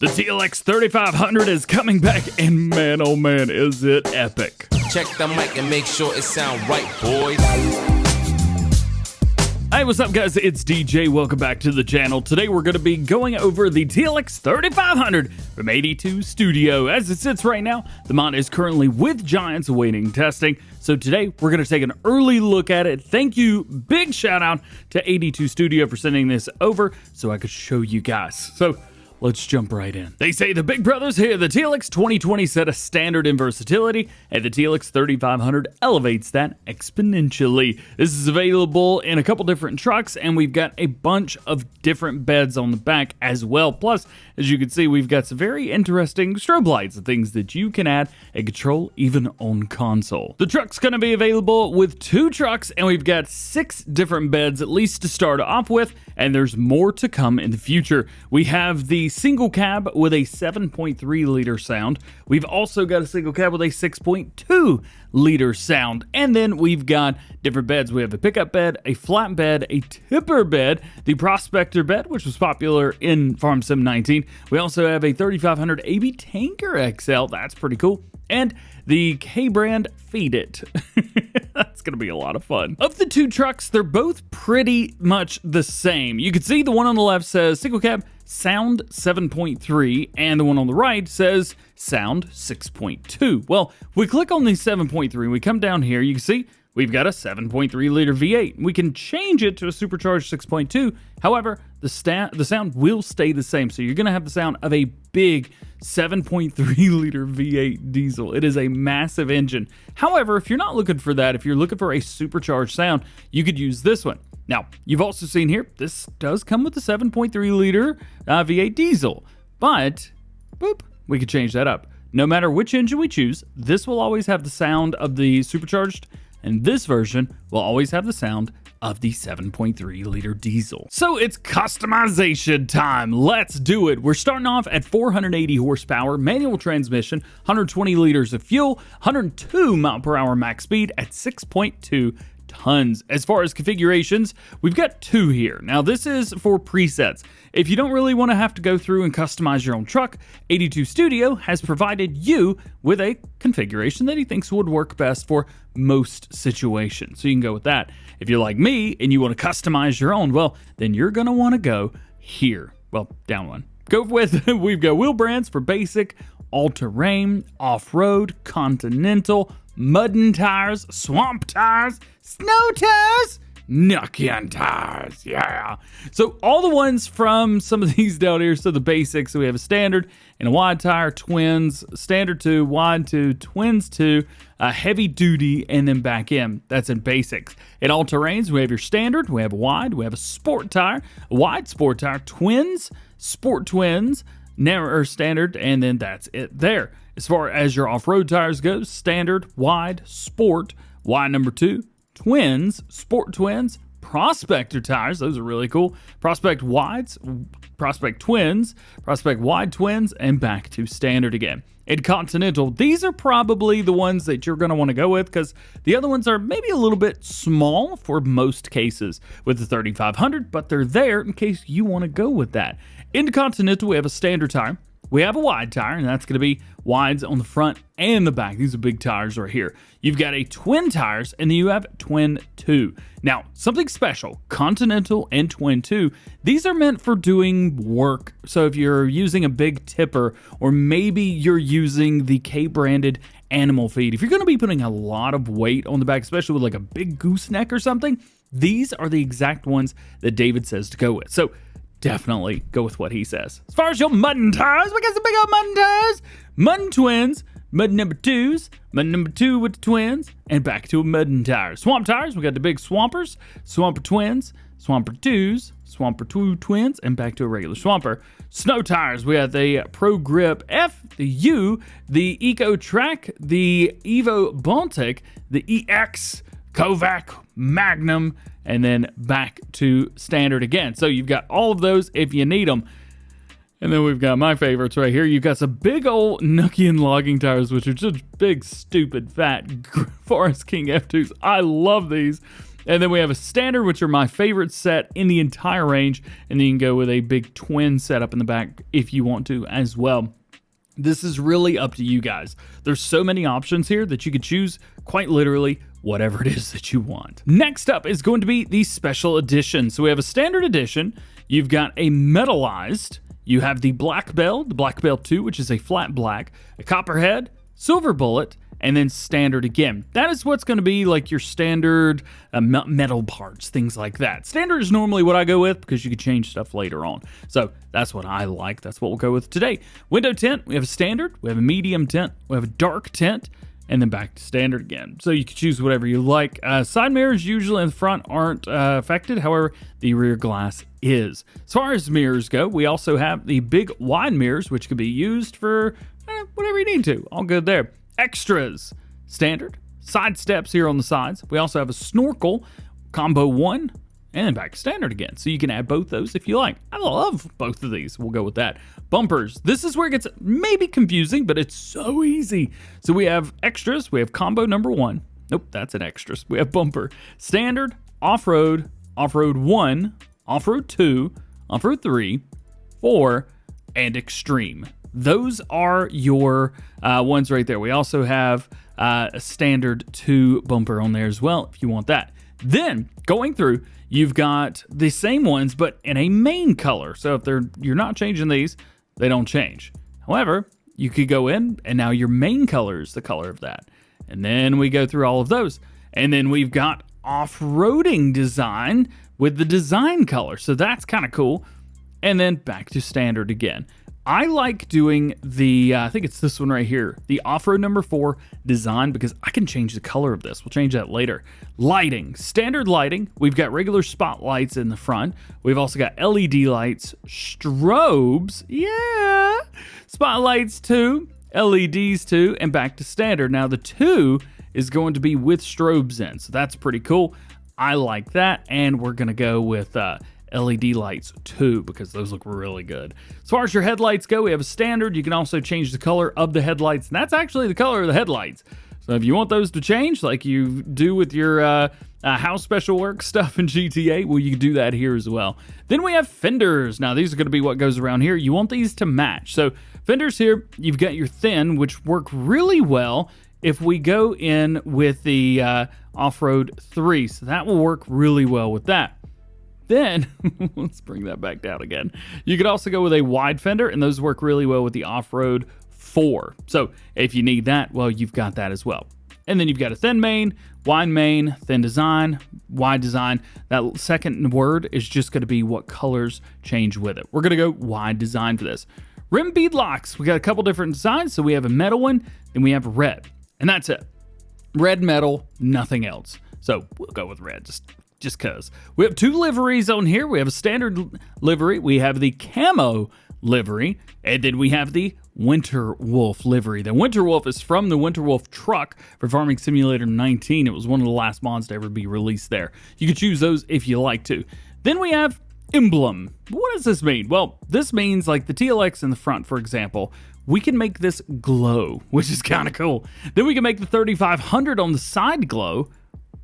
The TLX 3500 is coming back, and man, oh man, is it epic. Check the mic and make sure it sound right, boys. Hey, what's up, guys? It's DJ. Welcome back to the channel. Today, we're going to be going over the TLX 3500 from 82 Studio. As it sits right now, the mod is currently with Giants awaiting testing. So today, we're going to take an early look at it. Thank you. Big shout out to 82 Studio for sending this over so I could show you guys. So let's jump right in. They say the big brothers here. The TLX 2020 set a standard in versatility, and the TLX 3500 elevates that exponentially. This is available in a couple different trucks, and we've got a bunch of different beds on the back as well. Plus, as you can see, we've got some very interesting strobe lights and things that you can add and control even on console. The truck's going to be available with 2 trucks, and we've got 6 different beds, at least to start off with, and there's more to come in the future. We have the single cab with a 7.3 liter sound. We've also got a single cab with a 6.2 liter sound. And then we've got different beds. We have a pickup bed, a flat bed, a tipper bed, the Prospector bed, which was popular in Farm Sim 19. We also have a 3500 ABI Tanker XL. That's pretty cool. And the K-brand FeedIt. That's going to be a lot of fun. Of the 2 trucks, they're both pretty much the same. You can see the one on the left says single cab sound 7.3, and the one on the right says sound 6.2. Well, we click on the 7.3, we come down here, you can see we've got a 7.3 liter V8. We can change it to a supercharged 6.2. However, the sound will stay the same. So you're going to have the sound of a big 7.3 liter V8 diesel. It is a massive engine. However, if you're not looking for that, if you're looking for a supercharged sound, you could use this one. Now, you've also seen here, this does come with the 7.3 liter V8 diesel, but boop, we could change that up. No matter which engine we choose, this will always have the sound of the supercharged, and this version will always have the sound of the 7.3 liter diesel. So it's customization time. Let's do it. We're starting off at 480 horsepower, manual transmission, 120 liters of fuel, 102 mile per hour max speed at 6.2 tons. As far as configurations, we've got 2 here. Now this is for presets. If you don't really want to have to go through and customize your own truck, 82 Studio has provided you with a configuration that he thinks would work best for most situations. So you can go with that. If you're like me and you want to customize your own, well, then you're going to want to go here. Well, down one. Go with, we've got wheel brands for basic, all-terrain, off-road, continental, muddin' tires, swamp tires, snow tires, knuckin' tires, yeah. So all the ones from some of these down here, so the basics, so we have a standard and a wide tire, twins, standard 2, wide 2, twins 2, heavy duty, and then back in. That's in basics. In all terrains, we have your standard, we have a wide, we have a sport tire, a wide sport tire, twins, sport twins, narrow standard, and then that's it there. As far as your off-road tires go, standard, wide, sport, wide number 2, twins, sport twins, Prospector tires, those are really cool, Prospect wides, Prospect twins, Prospect wide twins, and back to standard again. In Continental, these are probably the ones that you're going to want to go with because the other ones are maybe a little bit small for most cases with the 3500, but they're there in case you want to go with that. In Continental, we have a standard tire. We have a wide tire, and that's going to be wides on the front and the back. These are big tires right here. You've got a twin tires, and then you have twin 2. Now, something special, Continental and twin 2, these are meant for doing work. So if you're using a big tipper, or maybe you're using the K-branded animal feed, if you're going to be putting a lot of weight on the back, especially with like a big gooseneck or something, these are the exact ones that David says to go with. So definitely go with what he says. As far as your muddin' tires, we got some big old muddin' tires. Muddin' twins, muddin' number 2s, muddin' number 2 with the twins, and back to a muddin' tire. Swamp tires, we got the big swampers, swamper twins, swamper 2s, swamper 2 twins, and back to a regular swamper. Snow tires, we got the Pro Grip F, the U, the Eco Track, the Evo Baltic, the EX, Kovac, Magnum, and then back to standard again. So you've got all of those if you need them. And then we've got my favorites right here. You've got some big old Nuckian logging tires, which are just big, stupid, fat Forest King F2s. I love these. And then we have a standard, which are my favorite set in the entire range. And then you can go with a big twin setup in the back if you want to as well. This is really up to you guys. There's so many options here that you could choose quite literally whatever it is that you want. Next up is going to be the special edition. So we have a standard edition. You've got a metallized. You have the Black Bell, the Black Bell 2, which is a flat black, a copperhead, silver bullet, and then standard again. That is what's going to be like your standard metal parts, things like that. Standard is normally what I go with because you can change stuff later on. So that's what I like. That's what we'll go with today. Window tint, we have a standard, we have a medium tint, we have a dark tint, and then back to standard again. So you can choose whatever you like. Side mirrors usually in the front aren't affected. However, the rear glass is. As far as mirrors go, we also have the big wide mirrors, which can be used for whatever you need to. All good there. Extras, standard, side steps here on the sides. We also have a snorkel, combo 1, and then back to standard again. So you can add both those if you like. I love both of these. We'll go with that. Bumpers. This is where it gets maybe confusing, but it's so easy. So we have extras. We have combo number 1. Nope, that's an extras. We have bumper, standard, off-road, off-road 1, off-road 2, off-road 3, 4, and extreme. Those are your ones right there. We also have a standard 2 bumper on there as well if you want that. Then going through, you've got the same ones but in a main color. So if you're not changing these, they don't change. However, you could go in and now your main color is the color of that. And then we go through all of those. And then we've got off-roading design with the design color. So that's kind of cool. And then back to standard again. I like doing the, I think it's this one right here, the off-road number 4 design, because I can change the color of this. We'll change that later. Lighting, standard lighting. We've got regular spotlights in the front. We've also got LED lights, strobes, yeah, spotlights too, LEDs too, and back to standard. Now the 2 is going to be with strobes in, so that's pretty cool. I like that, and we're gonna go with LED lights too, because those look really good. As far as your headlights go, we have a standard. You can also change the color of the headlights, and that's actually the color of the headlights. So if you want those to change, like you do with your house special work stuff in GTA, well, you can do that here as well. Then we have fenders. Now, these are going to be what goes around here. You want these to match. So fenders here, you've got your thin, which work really well if we go in with the off-road 3. So that will work really well with that. Then, let's bring that back down again. You could also go with a wide fender, and those work really well with the off-road 4. So if you need that, well, you've got that as well. And then you've got a thin main, wide main, thin design, wide design. That second word is just going to be what colors change with it. We're going to go wide design for this. Rim bead locks. We got a couple different designs. So we have a metal one, and we have red. And that's it. Red metal, nothing else. So we'll go with red, just cause. We have 2 liveries on here. We have a standard livery, we have the camo livery, and then we have the Winter Wolf livery. The Winter Wolf is from the Winter Wolf truck for Farming Simulator 19. It was one of the last mods to ever be released there. You can choose those if you like to. Then we have emblem. What does this mean? Well, this means like the TLX in the front, for example, we can make this glow, which is kind of cool. Then we can make the 3500 on the side glow,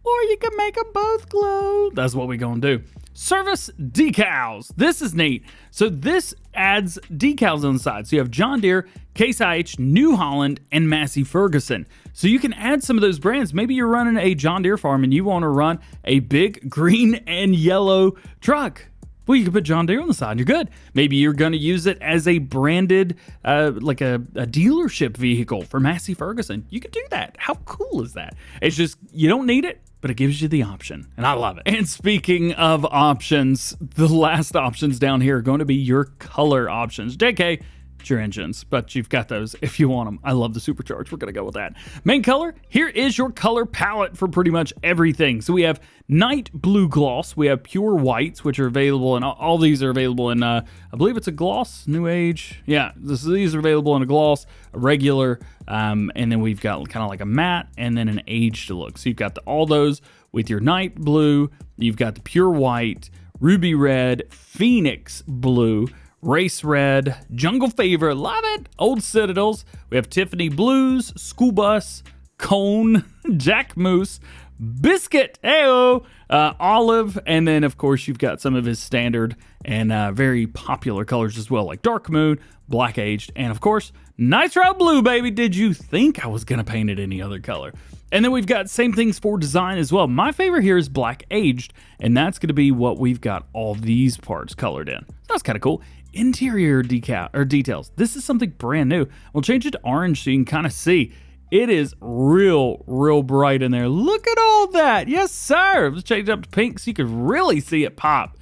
or you can make them both glow. That's what we're gonna do. Service decals. This is neat. So this adds decals on the side. So you have John Deere, Case IH, New Holland, and Massey Ferguson. So you can add some of those brands. Maybe you're running a John Deere farm and you want to run a big green and yellow truck. Well, you can put John Deere on the side and you're good. Maybe you're going to use it as a branded, like a dealership vehicle for Massey Ferguson. You can do that. How cool is that? It's just, you don't need it, but it gives you the option, and I love it. And speaking of options, the last options down here are going to be your color options. JK, it's your engines, but you've got those if you want them. I love the supercharged. We're going to go with that. Main color, here is your color palette for pretty much everything. So we have night blue gloss. We have pure whites, which are available, and all these are available in, I believe it's a gloss, new age. Yeah, these are available in a gloss, a regular, and then we've got kind of like a matte and then an aged look. So you've got all those with your night blue. You've got the pure white, ruby red, phoenix blue, race red, jungle fever, love it, old citadels. We have Tiffany blues, school bus, cone, jack moose, biscuit, ayo, olive, and then of course you've got some of his standard and very popular colors as well, like dark moon, black aged, and of course nitro blue, baby. Did you think I was gonna paint it any other color? And then we've got same things for design as well. My favorite here is black aged, and that's gonna be what we've got all these parts colored in. So that's kind of cool. Interior details. This is something brand new. We'll change it to orange so you can kind of see. It is real bright in there. Look at all that. Yes, sir. Let's change it up to pink so you can really see it pop.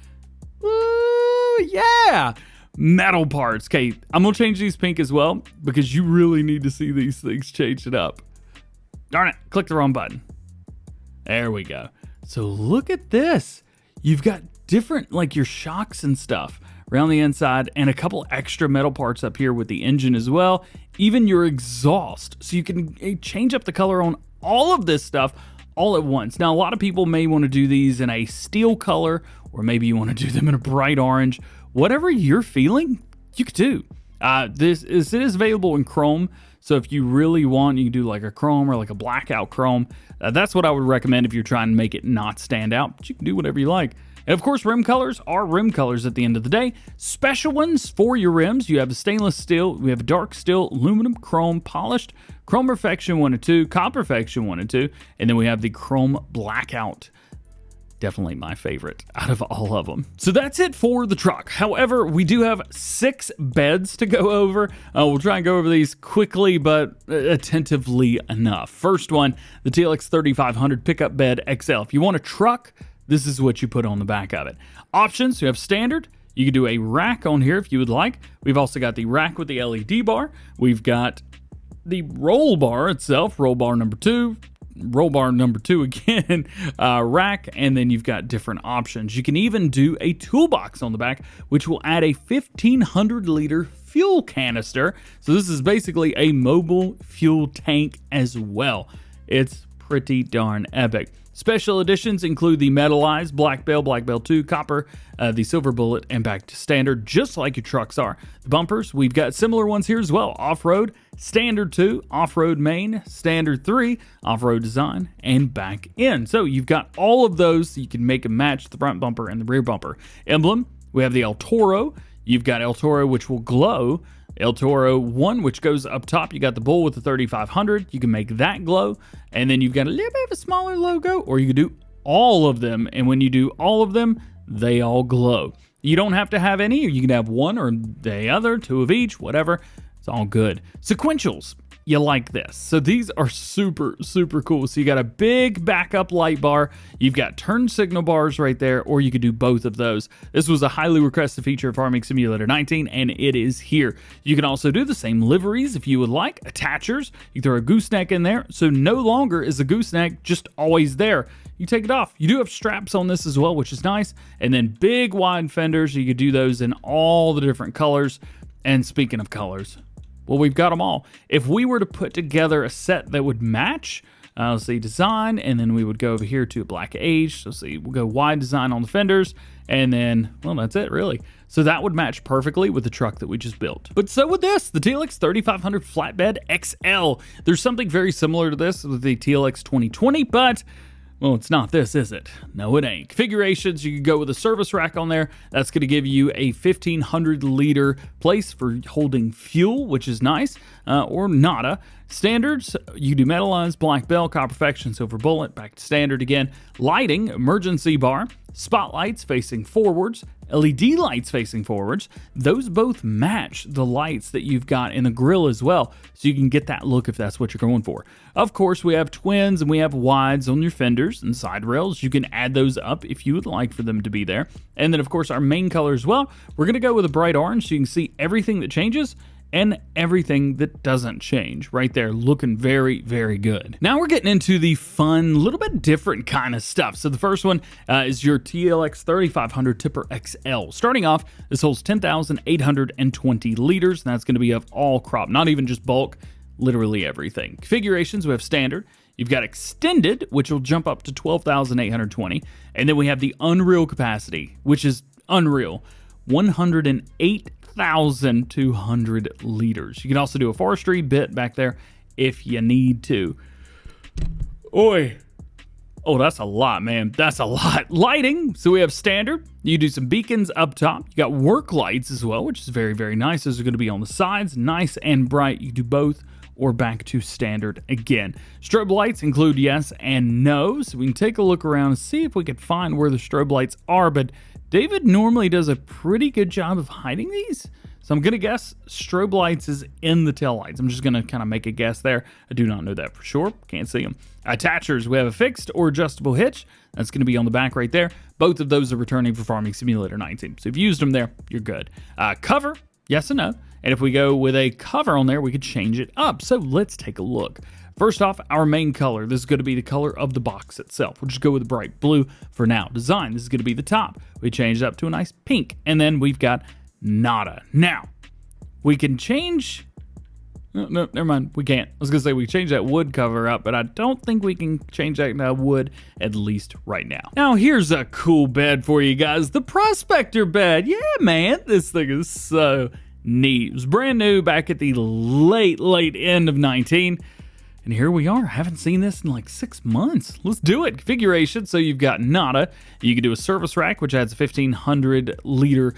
Ooh, yeah. Metal parts. Okay, I'm going to change these pink as well because you really need to see these things change it up. Darn it. Click the wrong button. There we go. So look at this. You've got different, like your shocks and stuff around the inside and a couple extra metal parts up here with the engine as well. Even your exhaust. So you can change up the color on all of this stuff all at once. Now, a lot of people may want to do these in a steel color, or maybe you want to do them in a bright orange. Whatever you're feeling, you could do. It is available in chrome. So if you really want, you can do like a chrome or like a blackout chrome. That's what I would recommend if you're trying to make it not stand out, but you can do whatever you like. And of course, rim colors are rim colors at the end of the day. Special ones for your rims. You have a stainless steel, we have a dark steel, aluminum, chrome, polished, chrome perfection 1 and 2, copper perfection 1 and 2, and then we have the chrome blackout. Definitely my favorite out of all of them. So that's it for the truck. However, we do have 6 beds to go over. We'll try and go over these quickly, but attentively enough. First one, the TLX 3500 pickup bed XL. If you want a truck, this is what you put on the back of it. Options, you have standard. You can do a rack on here if you would like. We've also got the rack with the LED bar. We've got the roll bar itself, roll bar number 2, roll bar number 2 again, rack, and then you've got different options. You can even do a toolbox on the back, which will add a 1,500 liter fuel canister. So this is basically a mobile fuel tank as well. It's pretty darn epic. Special editions include the metallized Black Bale 2, copper, the silver bullet, and back to standard, just like your trucks are. The bumpers, we've got similar ones here as well. Off-road, standard 2, off-road main, standard 3, off-road design, and back in. So you've got all of those so you can make them match the front bumper and the rear bumper. Emblem, we have the El Toro. You've got El Toro, which will glow. El Toro 1, which goes up top. You got the bull with the 3500. You can make that glow. And then you've got a little bit of a smaller logo, or you can do all of them. And when you do all of them, they all glow. You don't have to have any, or you can have one or the other, 2 of each, whatever. It's all good. Sequentials. You like this. So these are super cool. So you got a big backup light bar. You've got turn signal bars right there, or you could do both of those. This was a highly requested feature of Farming Simulator 19, and it is here. You can also do the same liveries if you would like. Attachers. You throw a gooseneck in there. So no longer is a gooseneck just always there. You take it off. You do have straps on this as well, which is nice. And then big wide fenders. You could do those in all the different colors. And speaking of colors, well, we've got them all. If we were to put together a set that would match, let's see, design, and then we would go over here to black age. So see, we'll go wide design on the fenders, and then, well, that's it, really. So that would match perfectly with the truck that we just built. But so would this, the TLX 3500 Flatbed XL. There's something very similar to this with the TLX 2020, but well, it's not this, is it? No, it ain't. Configurations, you can go with a service rack on there. That's going to give you a 1,500 liter place for holding fuel, which is nice, or nada. Standards, you do metallized, black bell, copper perfection, silver bullet, back to standard again. Lighting, emergency bar, spotlights facing forwards, LED lights facing forwards. Those both match the lights that you've got in the grill as well, so you can get that look if that's what you're going for. Of course, we have twins and we have wides on your fenders and side rails. You can add those up if you would like for them to be there. And then, of course, our main color as well. We're going to go with a bright orange so you can see everything that changes and everything that doesn't change right there, looking very good. Now we're getting into the fun, little bit different kind of stuff. So the first one is your TLX 3500 Tipper XL. Starting off, this holds 10,820 liters, and that's going to be of all crop, not even just bulk, literally everything. Configurations, we have standard. You've got extended, which will jump up to 12,820, and then we have the unreal capacity, which is unreal, 108,200 liters. You can also do a forestry bit back there if you need to. Oi, Oh, that's a lot, man. That's a lot. Lighting. So we have standard. You do some beacons up top. You got work lights as well, which is very, very nice. Those are going to be on the sides, nice and bright. You do both or back to standard again. Strobe lights include yes and no. So we can take a look around and see if we can find where the strobe lights are. But David normally does a pretty good job of hiding these. So I'm going to guess strobe lights is in the tail lights. I'm just going to kind of make a guess there. I do not know that for sure. Can't see them. Attachers, we have a fixed or adjustable hitch. That's going to be on the back right there. Both of those are returning for Farming Simulator 19. So if you used them there, you're good. Cover, yes and no. And if we go with a cover on there, we could change it up. So let's take a look. First off, our main color. This is going to be the color of the box itself. We'll just go with bright blue for now. Design, this is going to be the top. We change it up to a nice pink. And then we've got nada. Now, we can change... No, never mind. We can't. I was going to say we can change that wood cover up, but I don't think we can change that wood, at least right now. Now, here's a cool bed for you guys. The Prospector bed. Yeah, man. This thing is so neat. It was brand new back at the late end of 19. And here we are. I haven't seen this in like 6 months. Let's do it. Configuration. So you've got nada. You can do a service rack, which adds a 1,500 liter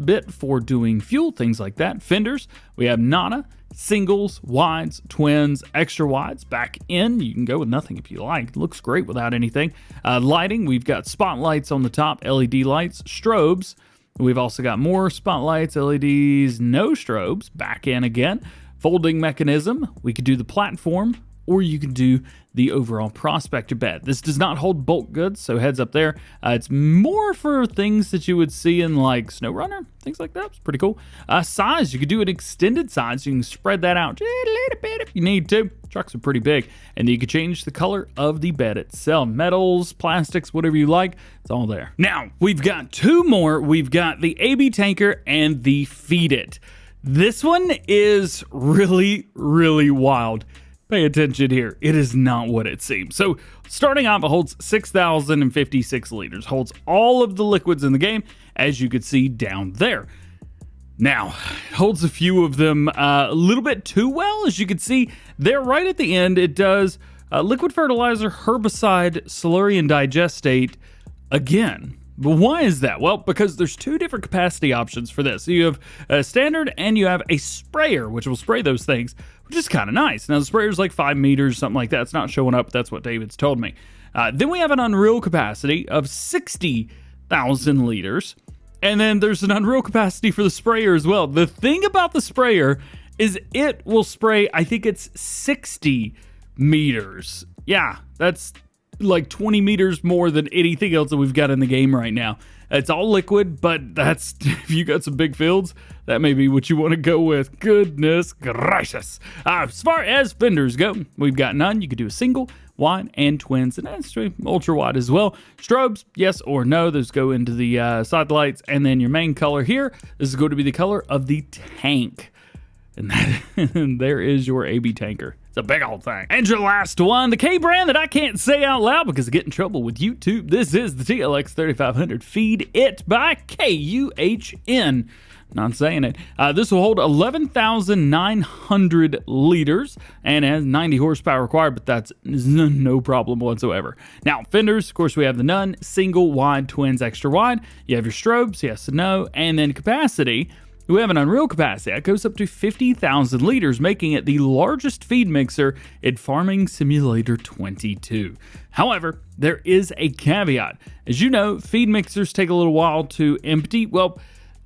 bit for doing fuel, things like that. Fenders. We have nada. Singles, wides, twins, extra wides. Back in, you can go with nothing if you like. It looks great without anything. Lighting, we've got spotlights on the top, LED lights, strobes. We've also got more spotlights, LEDs, no strobes. Back in again. Folding mechanism, we could do the platform, or you can do the overall Prospector bed. This does not hold bulk goods, so heads up there. It's more for things that you would see in like SnowRunner, things like that. It's pretty cool. Size, you could do an extended size. You can spread that out just a little bit if you need to. Trucks are pretty big. And then you can change the color of the bed itself. Metals, plastics, whatever you like, it's all there. Now, we've got two more. We've got the ABI Tanker and the FeedIt. This one is really, really wild. Pay attention here. It is not what it seems. So starting off, it holds 6,056 liters. Holds all of the liquids in the game, as you could see down there. Now, it holds a few of them a little bit too well. As you can see there right at the end, it does liquid fertilizer, herbicide, slurry, and digestate again. But why is that? Well, because there's two different capacity options for this. So you have a standard and you have a sprayer, which will spray those things, which is kind of nice. Now, the sprayer's like 5 meters, something like that. It's not showing up, but that's what David's told me. Then we have an Unreal capacity of 60,000 liters. And then there's an Unreal capacity for the sprayer as well. The thing about the sprayer is it will spray, I think it's 60 meters. Yeah, that's like 20 meters more than anything else that we've got in the game right now. It's all liquid, but that's, if you got some big fields, that may be what you want to go with. Goodness gracious. As far as fenders go, we've got none. You could do a single, wide, and twins, and that's ultra wide as well. Strobes, yes or no. Those go into the side lights, and then your main color here, this is going to be the color of the tank. And there is your ABI Tanker. It's a big old thing. And your last one, the K brand that I can't say out loud because I get in trouble with YouTube. This is the TLX 3500 FeedIt by KUHN. Not saying it. This will hold 11,900 liters and has 90 horsepower required, but that's no problem whatsoever. Now, fenders, of course, we have the none, single, wide, twins, extra wide. You have your strobes, yes and no, and then capacity. We have an Unreal capacity that goes up to 50,000 liters, making it the largest feed mixer in Farming Simulator 22. However, there is a caveat. As you know, feed mixers take a little while to empty. Well,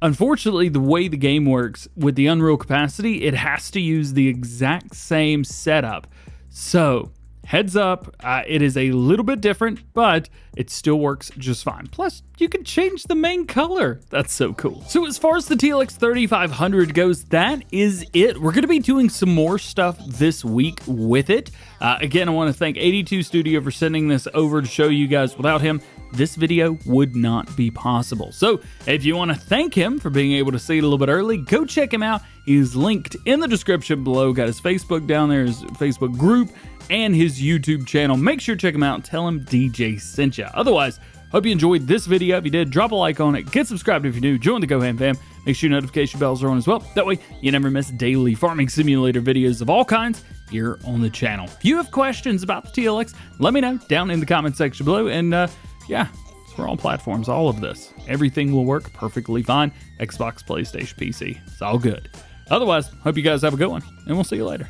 unfortunately, the way the game works with the Unreal capacity, it has to use the exact same setup. So, heads up, it is a little bit different, but it still works just fine. Plus, you can change the main color. That's so cool. So as far as the TLX 3500 goes, that is it. We're going to be doing some more stuff this week with it. Again, I want to thank 82 Studio for sending this over to show you guys. Without him, this video would not be possible. So if you want to thank him for being able to see it a little bit early, go check him out. He's linked in the description below. Got his Facebook down there, his Facebook group, and his YouTube channel. Make sure to check him out and tell him DJ sent you. Otherwise, hope you enjoyed this video. If you did, drop a like on it. Get subscribed if you're new. Join the GoHam fam. Make sure your notification bells are on as well. That way, you never miss daily Farming Simulator videos of all kinds here on the channel. If you have questions about the TLX, let me know down in the comment section below. And yeah, we're on platforms, all of this. Everything will work perfectly fine. Xbox, PlayStation, PC. It's all good. Otherwise, hope you guys have a good one, and we'll see you later.